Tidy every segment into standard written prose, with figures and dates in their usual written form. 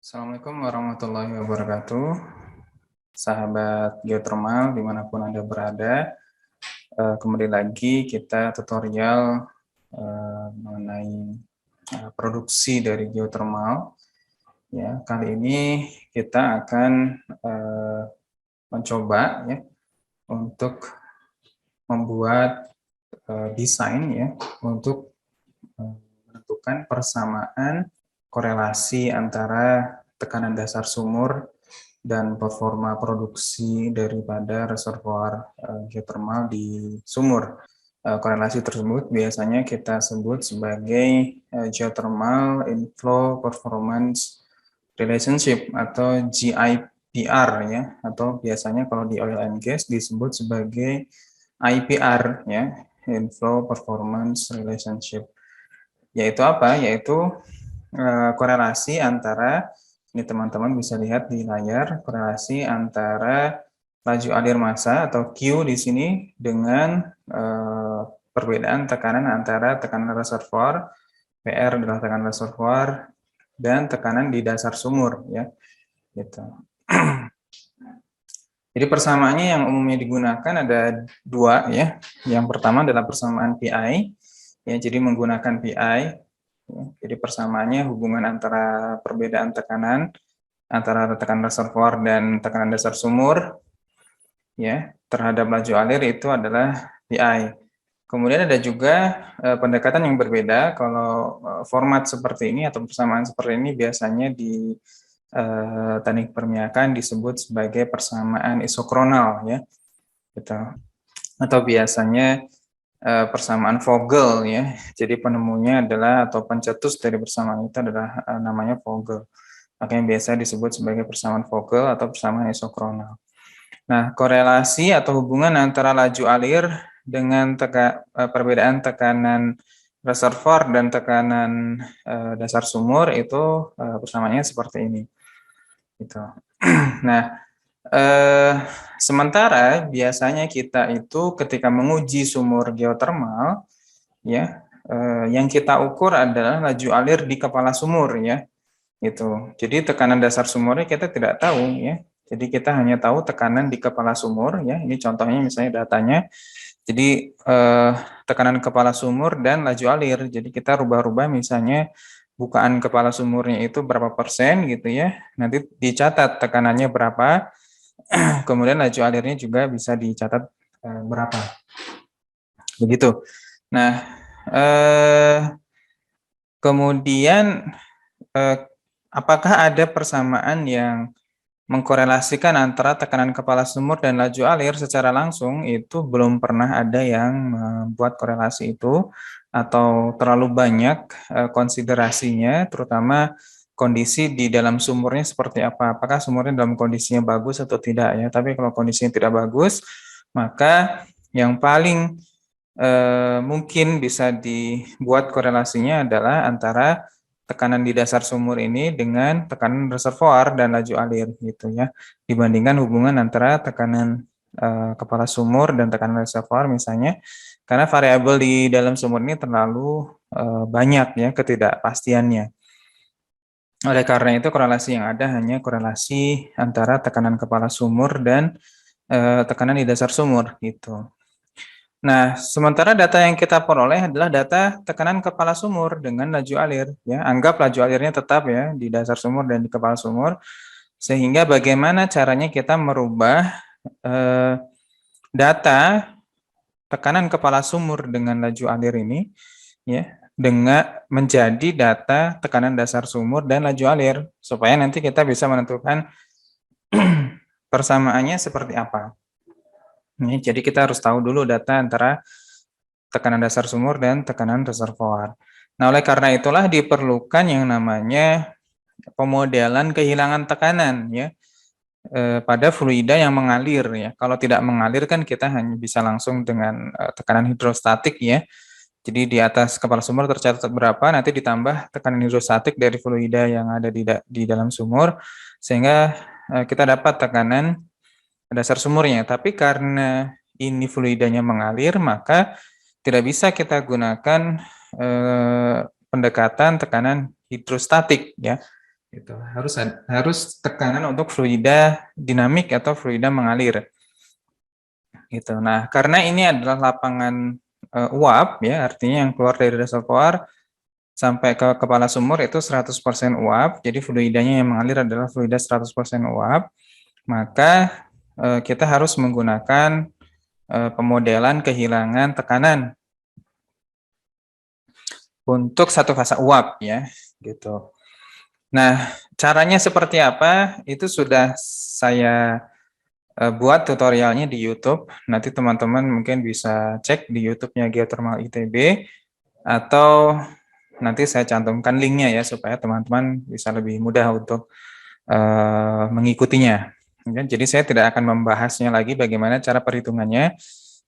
Assalamualaikum warahmatullahi wabarakatuh, sahabat geotermal dimanapun Anda berada. Kembali lagi kita tutorial mengenai produksi dari geotermal. Ya, kali ini kita akan mencoba ya untuk membuat desain ya untuk menentukan persamaan korelasi antara tekanan dasar sumur dan performa produksi daripada reservoir geotermal di sumur. Korelasi tersebut biasanya kita sebut sebagai geothermal inflow performance relationship atau GIPR ya, atau biasanya kalau di oil and gas disebut sebagai IPR ya, inflow performance relationship. Yaitu apa? Yaitu korelasi antara, ini teman-teman bisa lihat di layar, korelasi antara laju alir massa atau Q di sini dengan perbedaan tekanan antara tekanan reservoir, PR adalah tekanan reservoir, dan tekanan di dasar sumur ya. Gitu. Jadi persamaannya yang umumnya digunakan ada dua ya. Yang pertama adalah persamaan PI. Ya, jadi menggunakan PI. Ya, jadi persamaannya hubungan antara perbedaan tekanan antara tekanan reservoir dan tekanan dasar sumur ya terhadap laju alir itu adalah PI. Kemudian ada juga pendekatan yang berbeda. Kalau format seperti ini atau persamaan seperti ini biasanya di teknik permiakan disebut sebagai persamaan isokronal ya, gitu. Atau biasanya persamaan Vogel ya. Jadi penemunya adalah atau pencetus dari persamaan itu adalah namanya Vogel. Makanya biasa disebut sebagai persamaan Vogel atau persamaan isokronal. Nah, korelasi atau hubungan antara laju alir dengan perbedaan tekanan reservoir dan tekanan dasar sumur itu persamaannya seperti ini. Gitu. Nah, sementara biasanya kita itu ketika menguji sumur geotermal, ya, yang kita ukur adalah laju alir di kepala sumur, ya, gitu. Jadi tekanan dasar sumurnya kita tidak tahu, ya. Jadi kita hanya tahu tekanan di kepala sumur, ya. Ini contohnya misalnya datanya. Jadi tekanan kepala sumur dan laju alir. Jadi kita rubah-rubah misalnya bukaan kepala sumurnya itu berapa persen gitu ya. Nanti dicatat tekanannya berapa. Kemudian laju alirnya juga bisa dicatat berapa. Begitu. Nah, kemudian apakah ada persamaan yang mengkorelasikan antara tekanan kepala sumur dan laju alir secara langsung? Itu belum pernah ada yang membuat korelasi itu atau terlalu banyak konsiderasinya, terutama kondisi di dalam sumurnya seperti apa. Apakah sumurnya dalam kondisinya bagus atau tidak ya. Tapi kalau kondisinya tidak bagus, maka yang paling mungkin bisa dibuat korelasinya adalah antara tekanan di dasar sumur ini dengan tekanan reservoir dan laju alir gitu ya, dibandingkan hubungan antara tekanan kepala sumur dan tekanan reservoir misalnya, karena variabel di dalam sumur ini terlalu banyak ya ketidakpastiannya. Oleh karena itu korelasi yang ada hanya korelasi antara tekanan kepala sumur dan tekanan di dasar sumur gitu. Nah, sementara data yang kita peroleh adalah data tekanan kepala sumur dengan laju alir. Ya, anggap laju alirnya tetap ya di dasar sumur dan di kepala sumur. Sehingga bagaimana caranya kita merubah data tekanan kepala sumur dengan laju alir ini, ya, dengan menjadi data tekanan dasar sumur dan laju alir, supaya nanti kita bisa menentukan persamaannya seperti apa. Jadi kita harus tahu dulu data antara tekanan dasar sumur dan tekanan reservoir. Nah, oleh karena itulah diperlukan yang namanya pemodelan kehilangan tekanan ya pada fluida yang mengalir ya. Kalau tidak mengalir kan kita hanya bisa langsung dengan tekanan hidrostatik ya. Jadi di atas kepala sumur tercatat berapa, nanti ditambah tekanan hidrostatik dari fluida yang ada di dalam sumur, sehingga kita dapat tekanan dasar sumurnya. Tapi karena ini fluidanya mengalir, maka tidak bisa kita gunakan pendekatan tekanan hidrostatik ya. Gitu. Harus tekanan untuk fluida dinamik atau fluida mengalir. Gitu. Nah, karena ini adalah lapangan uap ya, artinya yang keluar dari reservoir sampai ke kepala sumur itu 100% uap. Jadi fluidanya yang mengalir adalah fluida 100% uap. Maka kita harus menggunakan pemodelan kehilangan tekanan untuk satu fase uap ya, gitu. Nah, caranya seperti apa? Itu sudah saya buat tutorialnya di YouTube. Nanti teman-teman mungkin bisa cek di YouTube-nya Geothermal ITB atau nanti saya cantumkan linknya ya supaya teman-teman bisa lebih mudah untuk mengikutinya. Ya, jadi saya tidak akan membahasnya lagi bagaimana cara perhitungannya.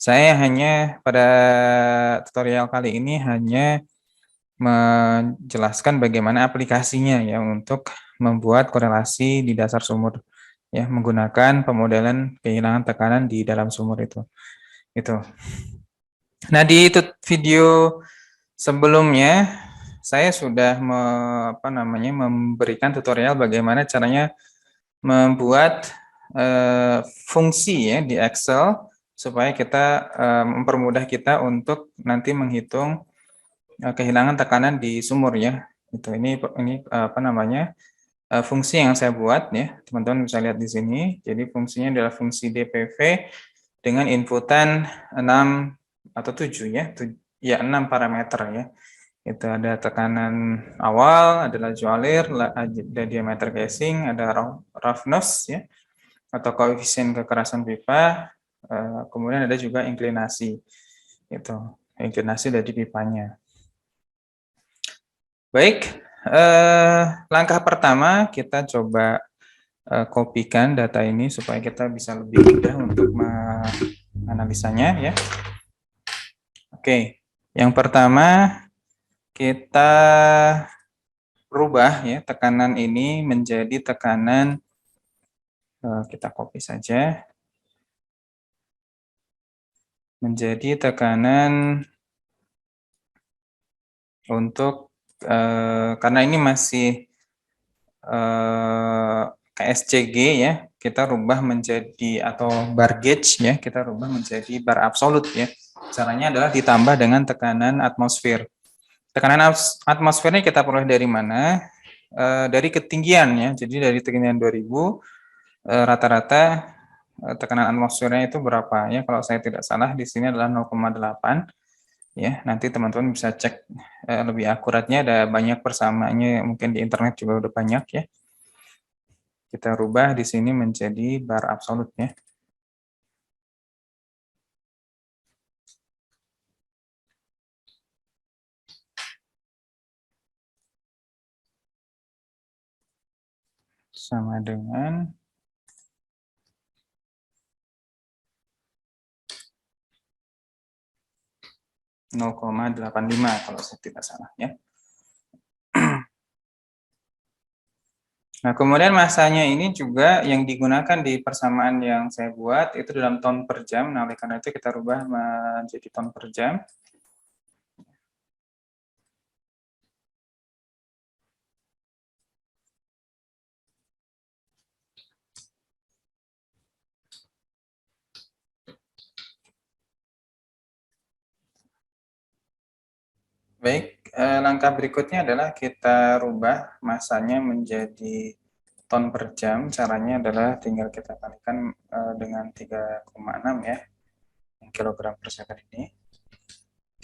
Saya hanya pada tutorial kali ini hanya menjelaskan bagaimana aplikasinya ya untuk membuat korelasi di dasar sumur ya menggunakan pemodelan kehilangan tekanan di dalam sumur itu. Itu. Nah, di video sebelumnya saya sudah memberikan tutorial bagaimana caranya membuat fungsi ya di Excel supaya kita mempermudah kita untuk nanti menghitung kehilangan tekanan di sumur ya. Itu ini fungsi yang saya buat ya. Teman-teman bisa lihat di sini. Jadi fungsinya adalah fungsi DPV dengan inputan 6 atau 7 ya. Ya 6 parameter ya. Itu ada tekanan awal, ada laju alir, ada diameter casing, ada roughness ya atau koefisien kekerasan pipa, kemudian ada juga inklinasi. Itu, inklinasi dari pipanya. Baik, langkah pertama kita coba kopikan data ini supaya kita bisa lebih mudah untuk menganalisanya ya. Oke, yang pertama kita rubah ya tekanan ini menjadi tekanan, kita copy saja, menjadi tekanan untuk karena ini masih KSCG ya, kita rubah menjadi atau bar gauge ya, kita rubah menjadi bar absolut ya. Caranya adalah ditambah dengan tekanan atmosfer. Tekanan atmosfernya kita peroleh dari mana? Dari ketinggian ya. Jadi dari ketinggian 2000 rata-rata tekanan atmosfernya itu berapa ya? Kalau saya tidak salah di sini adalah 0,8 ya. Nanti teman-teman bisa cek lebih akuratnya, ada banyak persamaannya mungkin di internet juga udah banyak ya. Kita rubah di sini menjadi bar absolut ya. Sama dengan 0,85 kalau saya tidak salah ya. Nah, kemudian masanya ini juga yang digunakan di persamaan yang saya buat itu dalam ton per jam. Nah, oleh karena itu kita rubah menjadi ton per jam. Baik, langkah berikutnya adalah kita rubah masanya menjadi ton per jam. Caranya adalah tinggal kita kalikan dengan 3,6 ya, kilogram per second ini.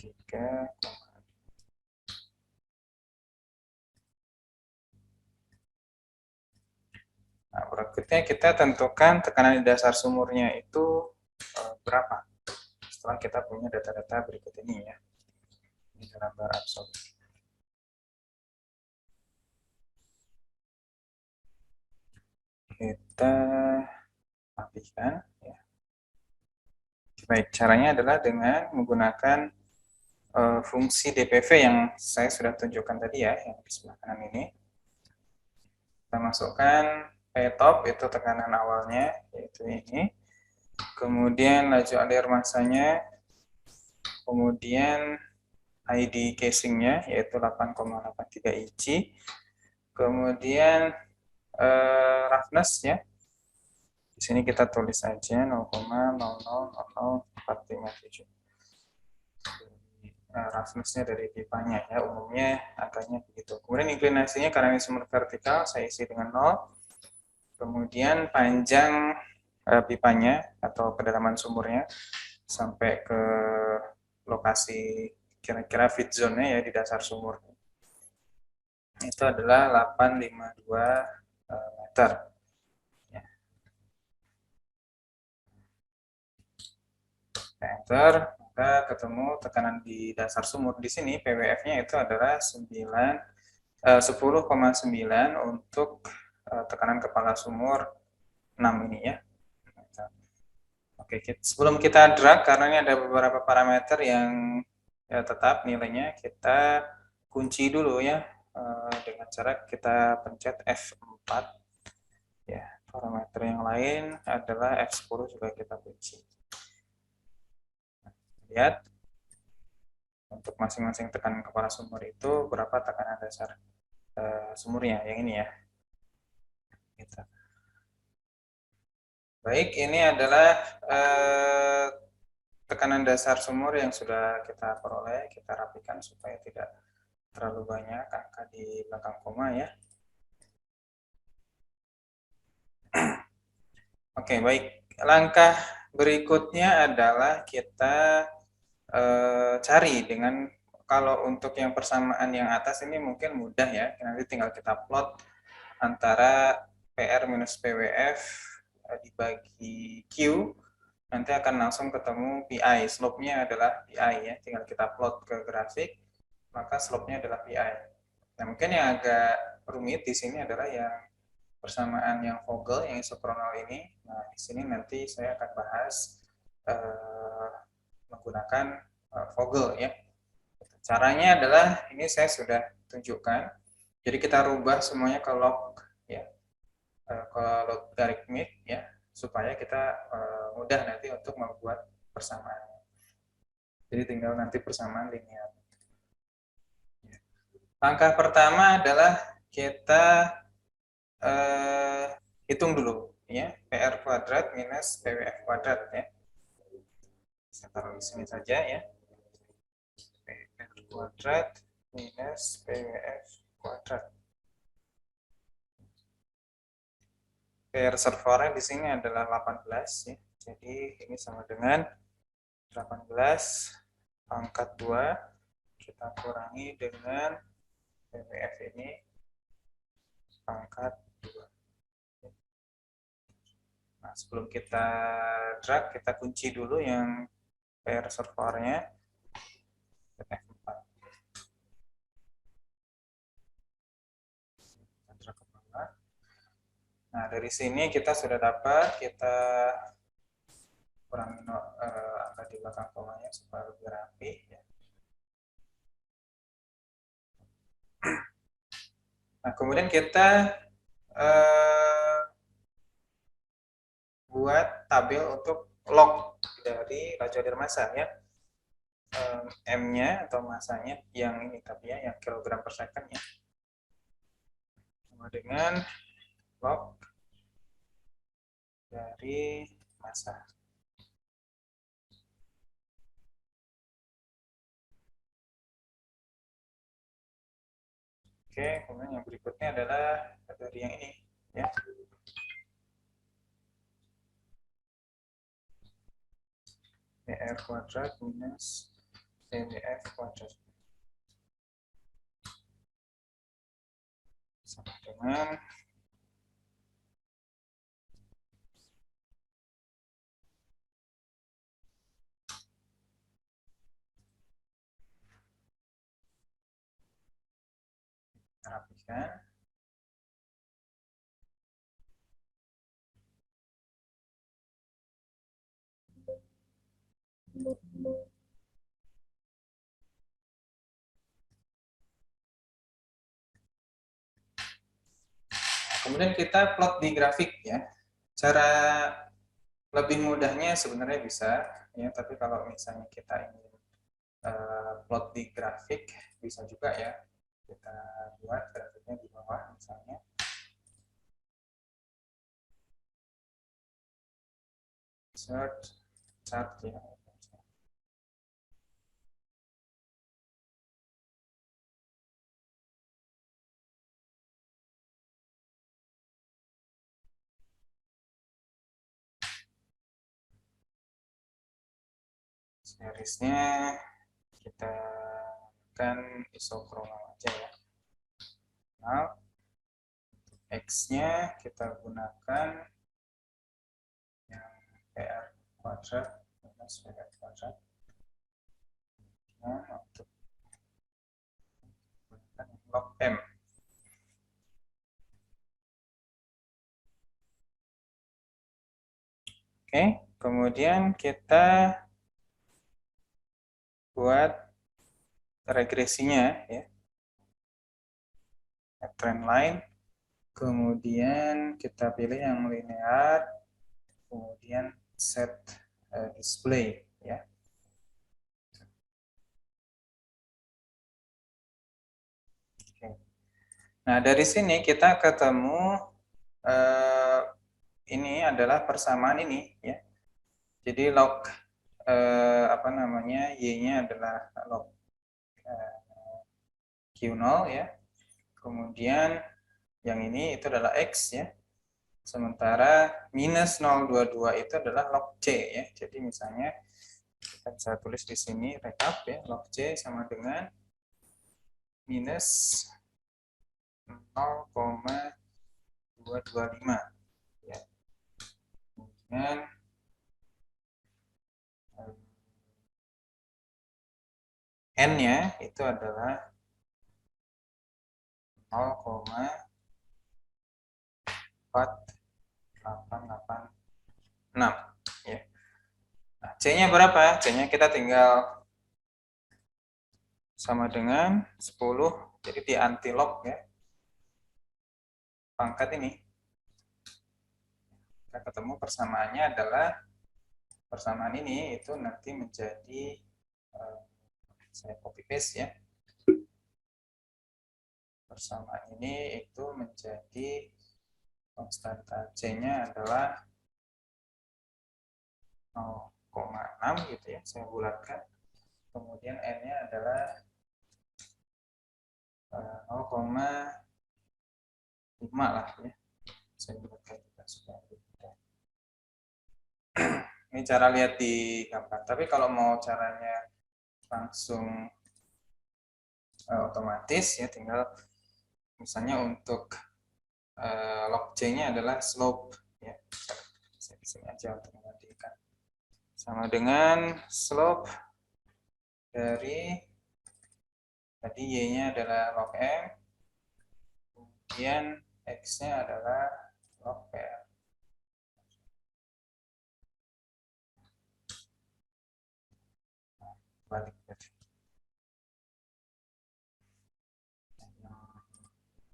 3. Nah, berikutnya kita tentukan tekanan di dasar sumurnya itu berapa. Setelah kita punya data-data berikut ini ya. Ini dalam bar absolut. Kita rapihkan ya. Baik, caranya adalah dengan menggunakan fungsi DPV yang saya sudah tunjukkan tadi ya, yang di sebelah kanan ini. Kita masukkan P-top, itu tekanan awalnya, yaitu ini. Kemudian laju alir masanya, kemudian ID casingnya, yaitu 8,83 inci. Kemudian roughness ya. Di sini kita tulis aja 0,000457. Roughness-nya dari pipanya ya, umumnya angkanya begitu. Kemudian inklinasinya karena ini sumur vertikal, saya isi dengan 0. Kemudian panjang pipanya atau kedalaman sumurnya sampai ke lokasi kira-kira feed zone-nya ya di dasar sumur. Itu adalah 852 meter. Ya. Enter, maka ketemu tekanan di dasar sumur. Di sini PWF-nya itu adalah 10,9 untuk tekanan kepala sumur 6 ini ya. Oke, sebelum kita drag, karena ini ada beberapa parameter yang ya, tetap nilainya, kita kunci dulu ya dengan cara kita pencet F4 ya. Parameter yang lain adalah F10 juga kita kunci. Lihat untuk masing-masing tekanan kepala sumur itu berapa tekanan dasar sumurnya, yang ini ya. Gitu. Baik, ini adalah tekanan dasar sumur yang sudah kita peroleh. Kita rapikan supaya tidak terlalu banyak angka di belakang koma ya. Oke, baik. Langkah berikutnya adalah kita cari dengan, kalau untuk yang persamaan yang atas ini mungkin mudah ya. Nanti tinggal kita plot antara PR minus PWF dibagi Q, nanti akan langsung ketemu PI. Slope-nya adalah PI ya. Tinggal kita plot ke grafik, maka slope-nya adalah PI. Nah, mungkin yang agak rumit di sini adalah yang persamaan yang Vogel, yang isokronal ini. Nah, di sini nanti saya akan bahas menggunakan Vogel ya. Caranya adalah ini saya sudah tunjukkan. Jadi kita rubah semuanya ke log ya, ke logarithmic ya, supaya kita mudah nanti untuk membuat persamaan. Jadi tinggal nanti persamaan linear. Langkah pertama adalah kita hitung dulu ya, PR kuadrat minus PWF kuadrat ya. Saya taruh di sini saja ya. PR kuadrat minus PWF kuadrat. PR reservoirnya di sini adalah 18 ya. Jadi ini sama dengan 18 pangkat 2 kita kurangi dengan PWF ini pangkat 2. Nah, sebelum kita drag, kita kunci dulu yang PR reservoirnya. F4. Nah, dari sini kita sudah dapat, kita kurangi angka di belakang komanya supaya lebih rapi ya. Nah, kemudian kita buat tabel untuk log dari laju alir massa ya. M-nya atau masanya yang ini tapi ya, yang kilogram per second ya. Sama dengan log dari massa. Oke, kemudian yang berikutnya adalah dari yang ini ya. PR kuadrat minus PWF kuadrat sama dengan rapikan. Kemudian kita plot di grafik ya. Cara lebih mudahnya sebenarnya bisa ya, tapi kalau misalnya kita ingin plot di grafik bisa juga ya. Kita buat grafiknya di bawah misalnya. insert chart ya. Seriesnya kita kan isokronal aja ya. Nah, X-nya kita gunakan yang PR kuadrat minus PR kuadrat. Nah, untuk log M. Oke, kemudian kita buat regresinya ya. Trend line. Kemudian kita pilih yang linear. Kemudian set display ya. Oke. Nah, dari sini kita ketemu ini adalah persamaan ini ya. Jadi log apa namanya y-nya adalah log Q0 ya. Kemudian yang ini itu adalah X ya. Sementara minus 022 itu adalah log C ya. Jadi misalnya kita bisa tulis di sini rekap ya, log C sama dengan minus 0,225 ya. Kemudian N-nya itu adalah 0,4886 ya. Nah, C-nya berapa? C-nya kita tinggal sama dengan 10, jadi di anti log ya. Pangkat ini. Kita ketemu persamaannya adalah persamaan ini itu nanti menjadi saya copy paste ya. Persamaan ini itu menjadi konstanta C-nya adalah 0,6 gitu ya, saya bulatkan. Kemudian N-nya adalah 0,5 lah ya. Saya bulatkan juga supaya lebih mudah. Ini cara lihat di gambar. Tapi kalau mau caranya langsung otomatis ya, tinggal misalnya untuk log C-nya adalah slope ya. Saya di sini aja untuk menggantikan. Sama dengan slope dari tadi Y-nya adalah log M, kemudian X-nya adalah log PR. Balik berarti.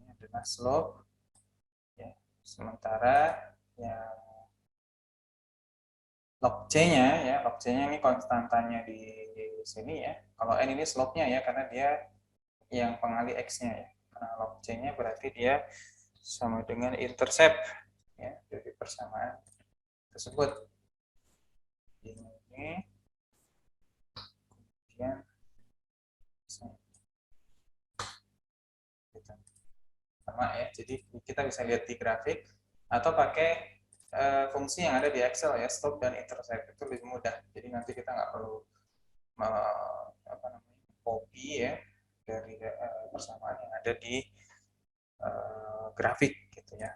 Ini adalah slope ya. Sementara yang log C-nya ya, log C-nya ini konstantanya di sini ya. Kalau N ini slope-nya ya, karena dia yang pengali X-nya ya. Karena log C-nya berarti dia sama dengan intercept ya, dari persamaan tersebut. Ini kemudian sama ya. Jadi kita bisa lihat di grafik atau pakai fungsi yang ada di Excel ya, stop dan intercept itu lebih mudah. Jadi nanti kita nggak perlu apa namanya, copy ya dari persamaan yang ada di grafik gitu ya.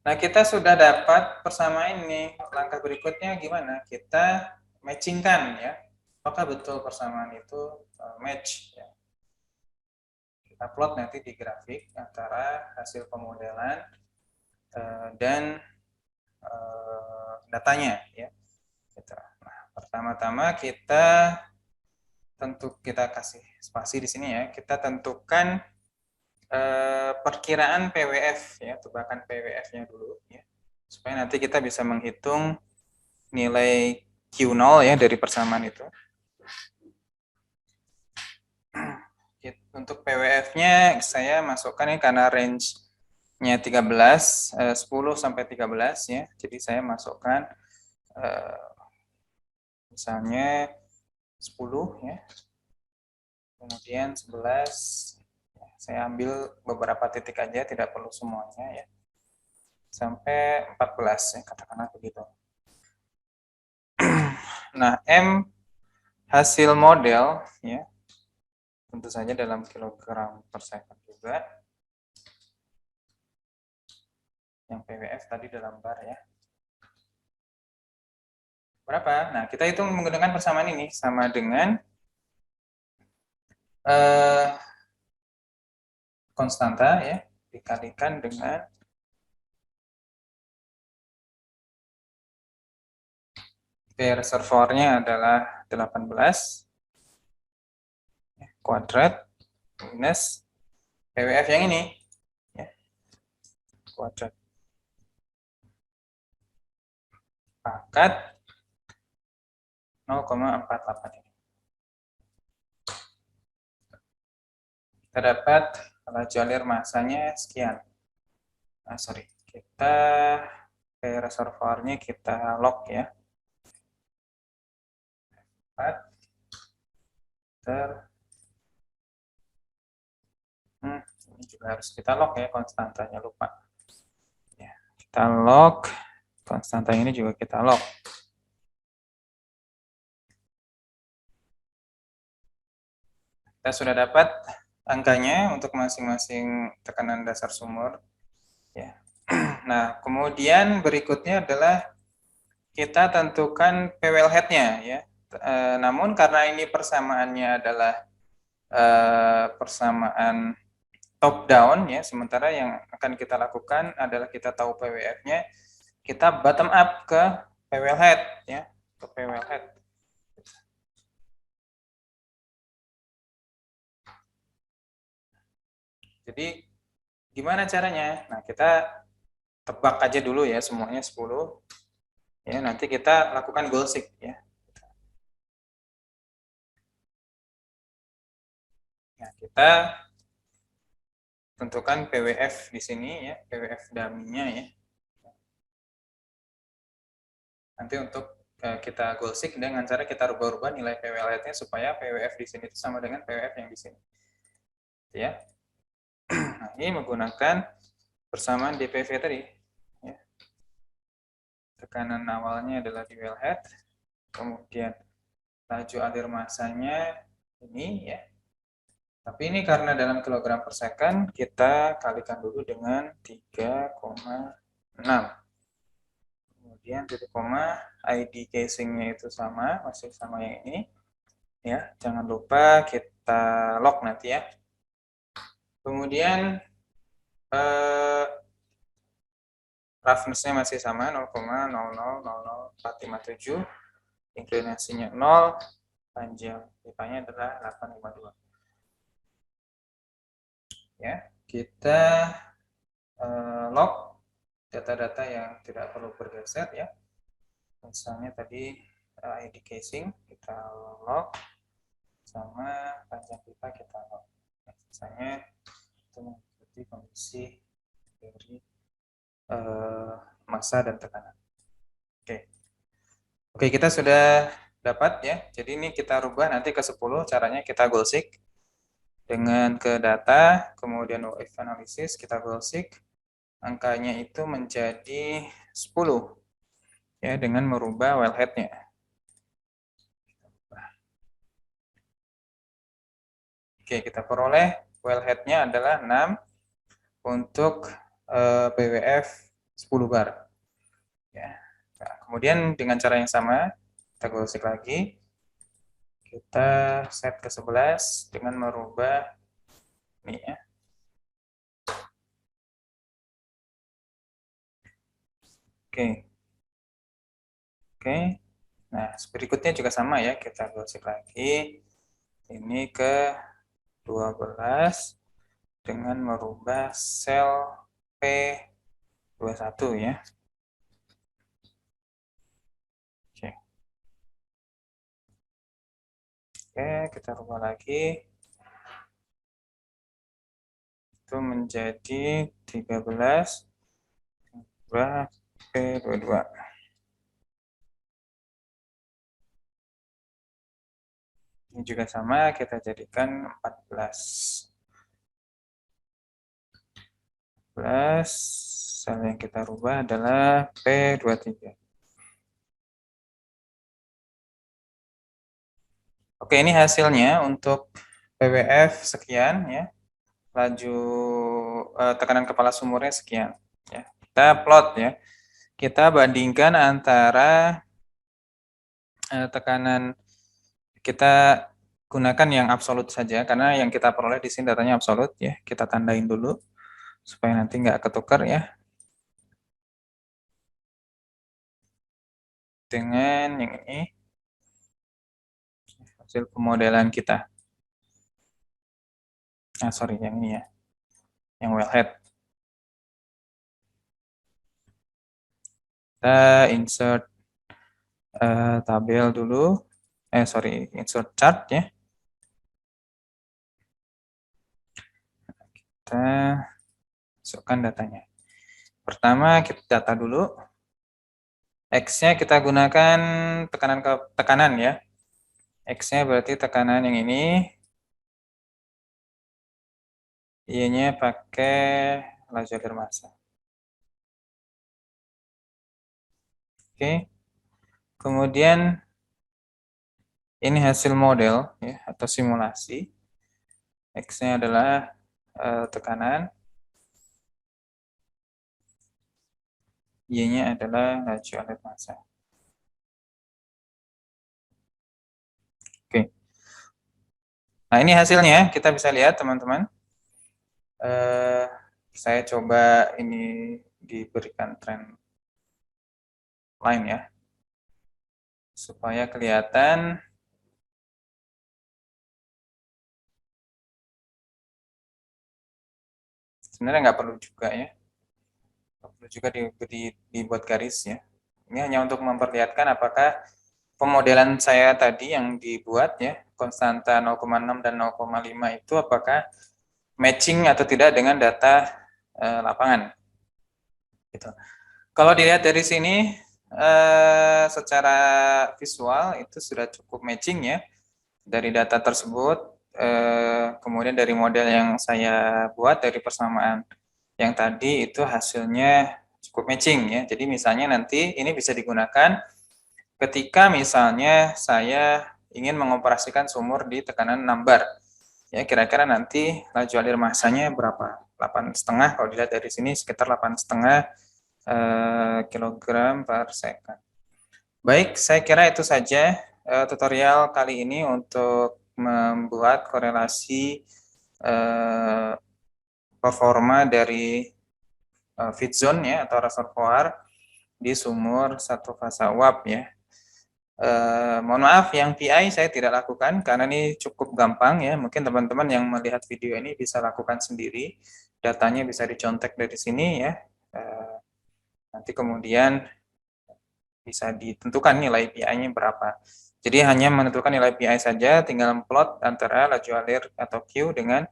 Nah, kita sudah dapat persamaan ini. Langkah berikutnya gimana? Kita matchingkan ya. Apakah betul persamaan itu match ya. Kita plot nanti di grafik antara hasil pemodelan dan datanya ya. Nah, pertama-tama kita kasih spasi di sini ya. Kita tentukan perkiraan PWF ya, tebakan PWF-nya dulu ya. Supaya nanti kita bisa menghitung nilai Q0 ya dari persamaan itu. Untuk PWF-nya saya masukkan ini karena range nya 13, 10 sampai 13 ya. Jadi saya masukkan misalnya 10 ya. Kemudian 11, saya ambil beberapa titik aja, tidak perlu semuanya ya. Sampai 14 ya, katakanlah begitu. Nah, M hasil model ya. Tentu saja dalam kilogram per second juga. Yang PWF tadi dalam bar ya. Berapa? Nah, kita hitung menggunakan persamaan ini sama dengan konstanta ya, dikalikan dengan P reservoirnya adalah 18 kuadrat minus PWF yang ini ya, kuadrat pangkat 0,48 ini. Kita dapat laju alir masanya sekian. Nah, sorry, kita P reservoirnya kita log ya. 4 ini juga harus kita log ya, konstantanya lupa. Ya, kita log, konstanta ini juga kita log. Kita sudah dapat angkanya untuk masing-masing tekanan dasar sumur. Ya. Nah, kemudian berikutnya adalah kita tentukan P wellhead-nya ya. Namun karena ini persamaannya adalah persamaan top down ya, sementara yang akan kita lakukan adalah kita tahu PWF-nya, kita bottom up ke P wellhead ya, ke P wellhead. Jadi gimana caranya? Nah, kita tebak aja dulu ya semuanya 10. Ya, nanti kita lakukan goal seek ya. Nah, kita tentukan PWF di sini ya, PWF dummy-nya ya. Nanti untuk kita goal seek dengan cara kita rubah-rubah nilai PWL-nya supaya PWF di sini itu sama dengan PWF yang di sini. Ya. Nah, ini menggunakan persamaan DPV tadi. Ya. Tekanan awalnya adalah di wellhead, kemudian laju alir masanya ini ya. Tapi ini karena dalam kilogram per second, kita kalikan dulu dengan 3,6. Kemudian titik koma, ID casingnya itu sama, masih sama yang ini. Ya, jangan lupa kita log nanti ya. Kemudian roughness-nya masih sama 0,000457, inklinasinya 0, panjang pipanya adalah 852. Ya, kita log data-data yang tidak perlu bergeser ya. Misalnya tadi ID casing kita log sama panjang pipa kita log. Misalnya itu mengikuti kondisi dari massa dan tekanan. Oke. Oke, kita sudah dapat ya. Jadi ini kita rubah nanti ke 10, caranya kita goal seek dengan ke data, kemudian wave analysis kita goal seek. Angkanya itu menjadi 10 ya dengan merubah wellhead-nya. Oke, kita peroleh wellhead-nya adalah 6 untuk PWF 10 bar. Ya. Nah, kemudian dengan cara yang sama, kita goal seek lagi. Kita set ke 11 dengan merubah ini ya. Oke. Oke. Nah, berikutnya juga sama ya, kita goal seek lagi. Ini ke 12 dengan merubah sel P21 ya. Oke. Oke, kita rubah lagi. itu menjadi 13 P22. Ini juga sama, kita jadikan 14. Sel yang kita rubah adalah P23. Oke, ini hasilnya untuk PWF sekian ya. Laju tekanan kepala sumurnya sekian ya. Kita plot ya. Kita bandingkan antara tekanan, kita gunakan yang absolut saja karena yang kita peroleh di sini datanya absolut ya. Kita tandain dulu supaya nanti nggak ketukar ya. Dengan yang ini hasil pemodelan kita. Sorry, yang ini ya. Yang wellhead. Kita insert tabel dulu. Insert chart ya. Kita masukkan datanya. Pertama kita data dulu. X-nya kita gunakan tekanan ya. X-nya berarti tekanan yang ini. Y-nya pakai laju alir massa. Oke. Kemudian ini hasil model ya atau simulasi. X-nya adalah tekanan. Y-nya adalah laju alir massa. Oke. Nah, ini hasilnya, kita bisa lihat teman-teman. Saya coba ini diberikan trend line ya, supaya kelihatan. Sebenarnya nggak perlu juga ya, nggak perlu juga dibuat garis ya. Ini hanya untuk memperlihatkan apakah pemodelan saya tadi yang dibuat ya, konstanta 0,6 dan 0,5 itu apakah matching atau tidak dengan data lapangan. Gitu. Kalau dilihat dari sini, secara visual itu sudah cukup matching ya dari data tersebut. Kemudian dari model yang saya buat dari persamaan yang tadi itu hasilnya cukup matching ya. Jadi misalnya nanti ini bisa digunakan ketika misalnya saya ingin mengoperasikan sumur di tekanan 6 bar. Ya, kira-kira nanti laju alir massanya berapa? 8,5 kalau dilihat dari sini sekitar 8,5 kilogram per second. Baik, saya kira itu saja tutorial kali ini untuk membuat korelasi performa dari feed zone ya atau reservoir di sumur satu fasa uap ya. Mohon maaf yang PI saya tidak lakukan karena ini cukup gampang ya. Mungkin teman-teman yang melihat video ini bisa lakukan sendiri. Datanya bisa dicontek dari sini ya. Nanti kemudian bisa ditentukan nilai PI-nya berapa. Jadi hanya menentukan nilai PI saja, tinggal plot antara laju alir atau Q dengan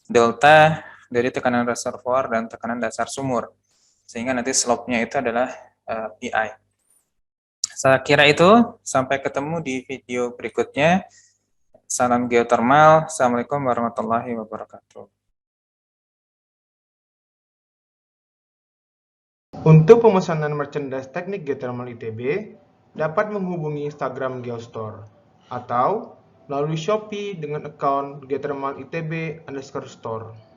delta dari tekanan reservoir dan tekanan dasar sumur. Sehingga nanti slope-nya itu adalah PI. Saya kira itu, sampai ketemu di video berikutnya. Salam geotermal. Assalamualaikum warahmatullahi wabarakatuh. Untuk pemesanan merchandise teknik geothermal ITB, dapat menghubungi Instagram Geostore atau melalui Shopee dengan akun geothermal ITB_store.